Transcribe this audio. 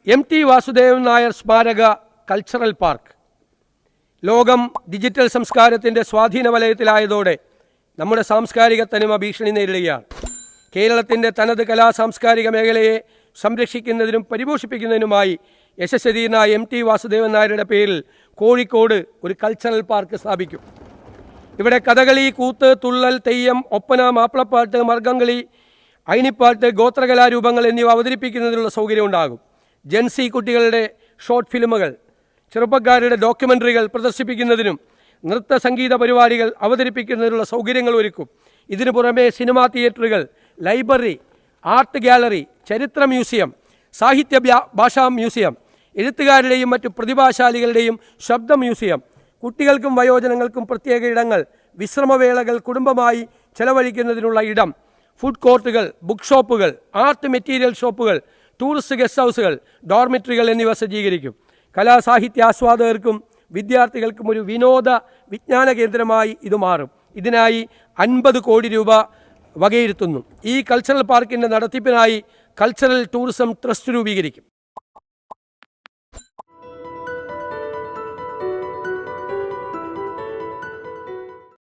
MT Vasudevan Nair സ്മാരക cultural park ലോകം digital സംസ്കാരത്തിൻ്റെ സ്വാധീന വലയത്തിലായതോടെ നമ്മുടെ സാംസ്കാരിക തനിമ ഭീഷണി നേരിടുകയാണ്. കേരളത്തിൻ്റെ തനത് കലാ സാംസ്കാരിക മേഖലയെ സംരക്ഷിക്കുന്നതിനും പരിപോഷിപ്പിക്കുന്നതിനുമായി യശസ്വതീയനായ MT വാസുദേവൻ നായരുടെ പേരിൽ കോഴിക്കോട് ഒരു കൾച്ചറൽ പാർക്ക് സ്ഥാപിക്കും. ഇവിടെ കഥകളി, കൂത്ത്, തുള്ളൽ, തെയ്യം, ഒപ്പന, മാപ്പിളപ്പാട്ട്, മർഗംകളി, അയിനിപ്പാട്ട്, ഗോത്രകലാരൂപങ്ങൾ എന്നിവ അവതരിപ്പിക്കുന്നതിനുള്ള സൗകര്യം ഉണ്ടാകും. ജെൻസി കുട്ടികളുടെ ഷോർട്ട് ഫിലിമുകൾ, ചെറുപ്പക്കാരുടെ ഡോക്യുമെൻ്ററികൾ പ്രദർശിപ്പിക്കുന്നതിനും നൃത്ത സംഗീത പരിപാടികൾ അവതരിപ്പിക്കുന്നതിനുള്ള സൗകര്യങ്ങൾ ഒരുക്കും. ഇതിനു പുറമെ സിനിമാ തിയേറ്ററുകൾ, ലൈബ്രറി, ആർട്ട് ഗാലറി, ചരിത്ര മ്യൂസിയം, സാഹിത്യ ഭാഷാ മ്യൂസിയം, എഴുത്തുകാരുടെയും മറ്റു പ്രതിഭാശാലികളുടെയും ശബ്ദ മ്യൂസിയം, കുട്ടികൾക്കും വയോജനങ്ങൾക്കും പ്രത്യേക ഇടങ്ങൾ, വിശ്രമവേളകൾ കുടുംബമായി ചെലവഴിക്കുന്നതിനുള്ള ഇടം, ഫുഡ് കോർട്ടുകൾ, ബുക്ക് ഷോപ്പുകൾ, ആർട്ട് മെറ്റീരിയൽ ഷോപ്പുകൾ, ടൂറിസ്റ്റ് ഗസ്റ്റ് ഹൗസുകൾ, ഡോർമിറ്ററികൾ എന്നിവ സജ്ജീകരിക്കും. കലാസാഹിത്യ ആസ്വാദകർക്കും വിദ്യാർത്ഥികൾക്കും ഒരു വിനോദ വിജ്ഞാന കേന്ദ്രമായി ഇത് മാറും. ഇതിനായി 50 കോടി രൂപ വകയിരുത്തുന്നു. ഈ കൾച്ചറൽ പാർക്കിൻ്റെ നടത്തിപ്പിനായി കൾച്ചറൽ ടൂറിസം ട്രസ്റ്റ് രൂപീകരിക്കും.